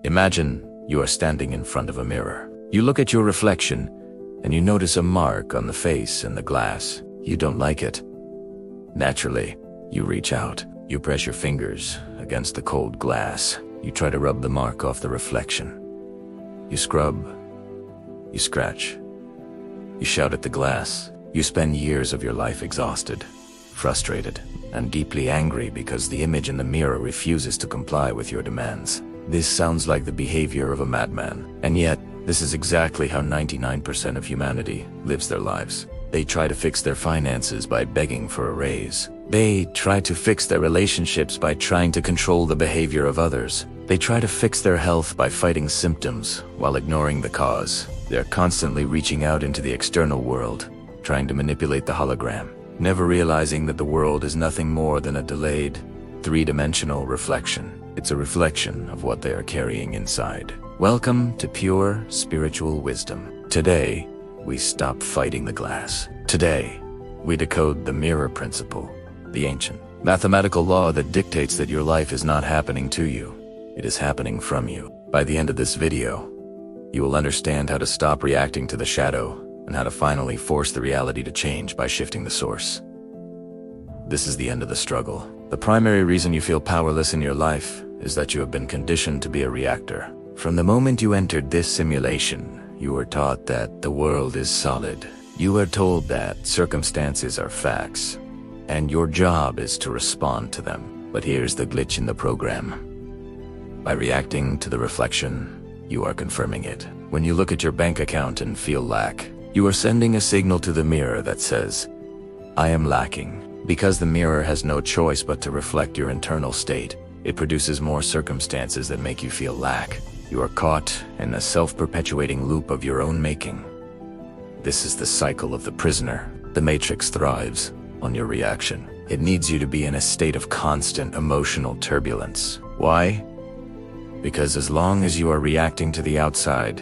Imagine you are standing in front of a mirror. You look at your reflection, and you notice a mark on the face in the glass. You don't like it. Naturally, you reach out. You press your fingers against the cold glass. You try to rub the mark off the reflection. You scrub. You scratch. You shout at the glass. You spend years of your life exhausted, frustrated, and deeply angry because the image in the mirror refuses to comply with your demands. This sounds like the behavior of a madman, and yet, this is exactly how 99% of humanity lives their lives. They try to fix their finances by begging for a raise. They try to fix their relationships by trying to control the behavior of others. They try to fix their health by fighting symptoms while ignoring the cause. They're constantly reaching out into the external world, trying to manipulate the hologram, never realizing that the world is nothing more than a delayed, three-dimensional reflection. It's a reflection of what they are carrying inside. Welcome to pure spiritual wisdom. Today, we stop fighting the glass. Today, we decode the mirror principle, the ancient mathematical law that dictates that your life is not happening to you. It is happening from you. By the end of this video, you will understand how to stop reacting to the shadow and how to finally force the reality to change by shifting the source. This is the end of the struggle. The primary reason you feel powerless in your life is that you have been conditioned to be a reactor. From the moment you entered this simulation, you were taught that the world is solid. You were told that circumstances are facts, and your job is to respond to them. But here's the glitch in the program. By reacting to the reflection, you are confirming it. When you look at your bank account and feel lack, you are sending a signal to the mirror that says, I am lacking. Because the mirror has no choice but to reflect your internal state, it produces more circumstances that make you feel lack. You are caught in a self-perpetuating loop of your own making. This is the cycle of the prisoner. The matrix thrives on your reaction. It needs you to be in a state of constant emotional turbulence. Why? Because as long as you are reacting to the outside,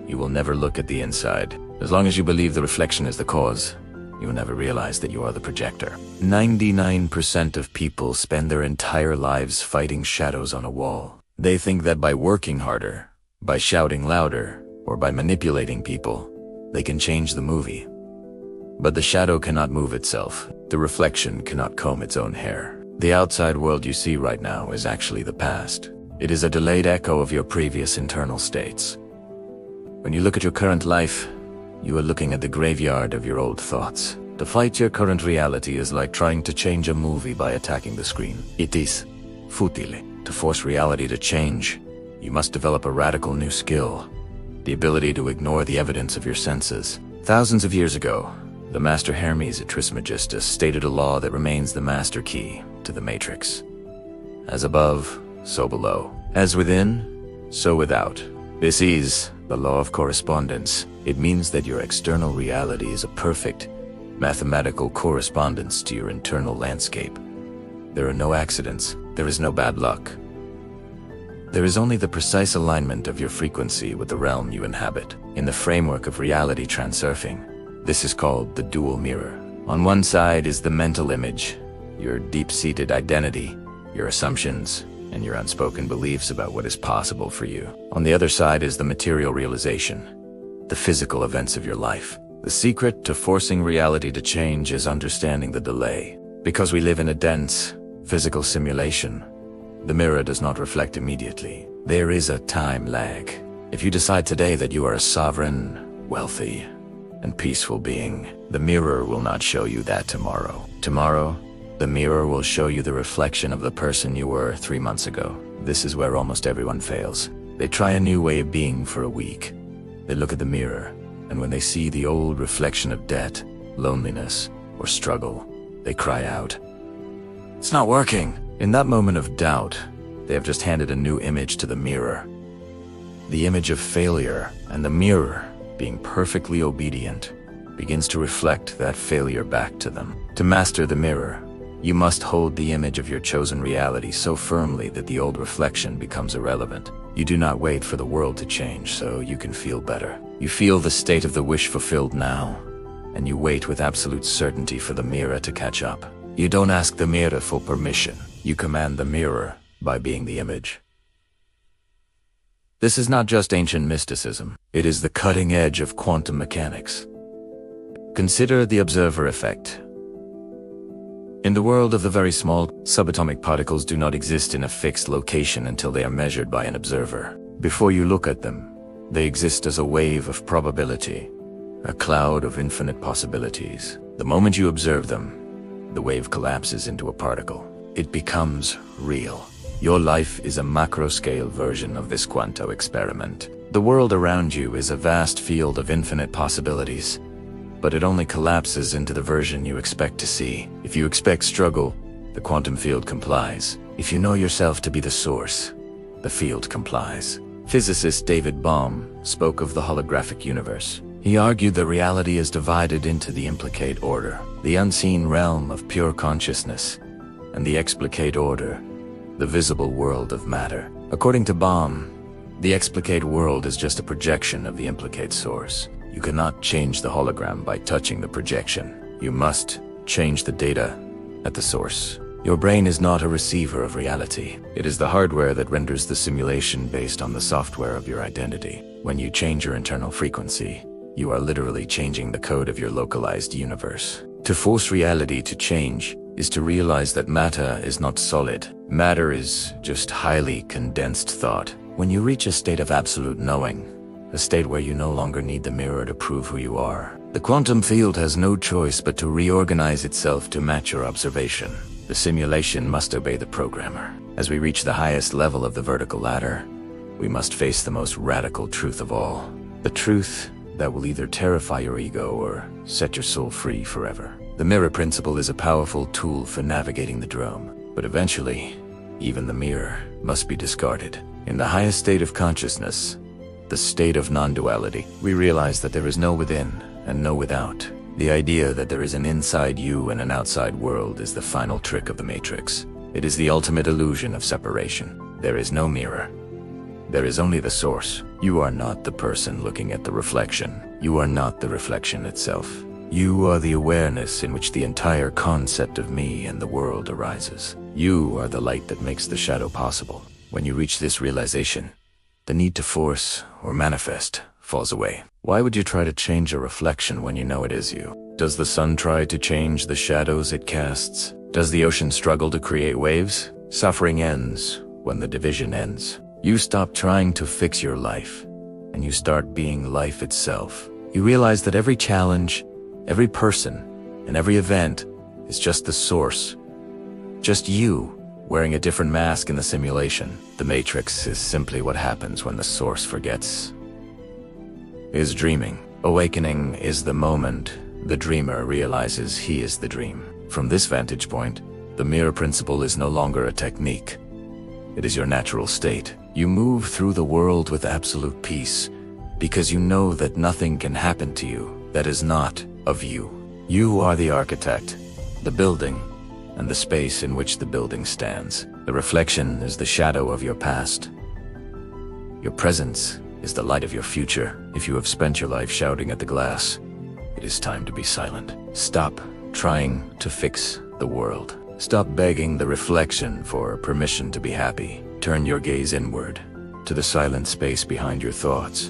you will never look at the inside. As long as you believe the reflection is the cause, you will never realize that you are the projector. 99% of people spend their entire lives fighting shadows on a wall. They think that by working harder, by shouting louder, or by manipulating people, they can change the movie. But the shadow cannot move itself. The reflection cannot comb its own hair. The outside world you see right now is actually the past. It is a delayed echo of your previous internal states. When you look at your current life, you are looking at the graveyard of your old thoughts. To fight your current reality is like trying to change a movie by attacking the screen. It is futile. To force reality to change, you must develop a radical new skill, the ability to ignore the evidence of your senses. Thousands of years ago, the Master Hermes Trismegistus stated a law that remains the master key to the matrix. As above, so below. As within, so without. This is the Law of Correspondence. It means that your external reality is a perfect mathematical correspondence to your internal landscape. There are no accidents. There is no bad luck. There is only the precise alignment of your frequency with the realm you inhabit. In the framework of reality transurfing, this is called the dual mirror. On one side is the mental image, your deep-seated identity, your assumptions, and your unspoken beliefs about what is possible for you. On the other side is the material realization, the physical events of your life. The secret to forcing reality to change is understanding the delay. Because we live in a dense, physical simulation, the mirror does not reflect immediately. There is a time lag. If you decide today that you are a sovereign, wealthy, and peaceful being, the mirror will not show you that tomorrow. Tomorrow, the mirror will show you the reflection of the person you were 3 months ago. This is where almost everyone fails. They try a new way of being for a week. They look at the mirror, and when they see the old reflection of debt, loneliness, or struggle, they cry out, "It's not working!" In that moment of doubt, they have just handed a new image to the mirror. The image of failure, and the mirror, being perfectly obedient, begins to reflect that failure back to them. To master the mirror, you must hold the image of your chosen reality so firmly that the old reflection becomes irrelevant. You do not wait for the world to change so you can feel better. You feel the state of the wish fulfilled now, and you wait with absolute certainty for the mirror to catch up. You don't ask the mirror for permission. You command the mirror by being the image. This is not just ancient mysticism. It is the cutting edge of quantum mechanics. Consider the observer effect. In the world of the very small, subatomic particles do not exist in a fixed location until they are measured by an observer. Before you look at them, they exist as a wave of probability, a cloud of infinite possibilities. The moment you observe them, the wave collapses into a particle. It becomes real. Your life is a macro-scale version of this quanto experiment. The world around you is a vast field of infinite possibilities, but it only collapses into the version you expect to see. If you expect struggle, the quantum field complies. If you know yourself to be the source, the field complies. Physicist David Bohm spoke of the holographic universe. He argued that reality is divided into the implicate order, the unseen realm of pure consciousness, and the explicate order, the visible world of matter. According to Bohm, the explicate world is just a projection of the implicate source. You cannot change the hologram by touching the projection. You must change the data at the source. Your brain is not a receiver of reality. It is the hardware that renders the simulation based on the software of your identity. When you change your internal frequency, you are literally changing the code of your localized universe. To force reality to change is to realize that matter is not solid. Matter is just highly condensed thought. When you reach a state of absolute knowing, a state where you no longer need the mirror to prove who you are, the quantum field has no choice but to reorganize itself to match your observation. The simulation must obey the programmer. As we reach the highest level of the vertical ladder, we must face the most radical truth of all. The truth that will either terrify your ego or set your soul free forever. The mirror principle is a powerful tool for navigating the drome, but eventually, even the mirror must be discarded. In the highest state of consciousness, the state of non-duality, we realize that there is no within and no without. The idea that there is an inside you and an outside world is the final trick of the Matrix. It is the ultimate illusion of separation. There is no mirror. There is only the source. You are not the person looking at the reflection. You are not the reflection itself. You are the awareness in which the entire concept of me and the world arises. You are the light that makes the shadow possible. When you reach this realization, the need to force or manifest falls away. Why would you try to change a reflection when you know it is you? Does the sun try to change the shadows it casts? Does the ocean struggle to create waves? Suffering ends when the division ends. You stop trying to fix your life, and you start being life itself. You realize that every challenge, every person, and every event is just the source. Just you, wearing a different mask in the simulation. The Matrix is simply what happens when the source forgets. Is dreaming. Awakening is the moment the dreamer realizes he is the dream. From this vantage point, the mirror principle is no longer a technique. It is your natural state. You move through the world with absolute peace, because you know that nothing can happen to you that is not of you. You are the architect, the building, and the space in which the building stands. The reflection is the shadow of your past. Your presence is the light of your future. If you have spent your life shouting at the glass, it is time to be silent. Stop trying to fix the world. Stop begging the reflection for permission to be happy. Turn your gaze inward, to the silent space behind your thoughts,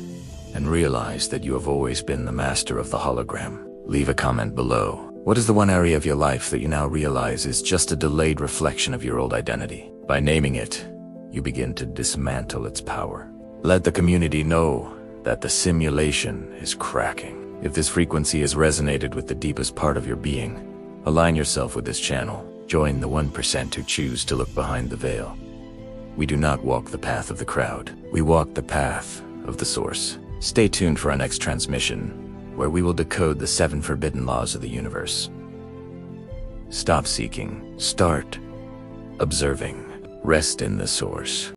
and realize that you have always been the master of the hologram. Leave a comment below. What is the one area of your life that you now realize is just a delayed reflection of your old identity? By naming it, you begin to dismantle its power. Let the community know that the simulation is cracking. If this frequency has resonated with the deepest part of your being, align yourself with this channel. Join the 1% who choose to look behind the veil. We do not walk the path of the crowd. We walk the path of the source. Stay tuned for our next transmission, where we will decode the 7 forbidden laws of the universe. Stop seeking. Start observing. Rest in the source.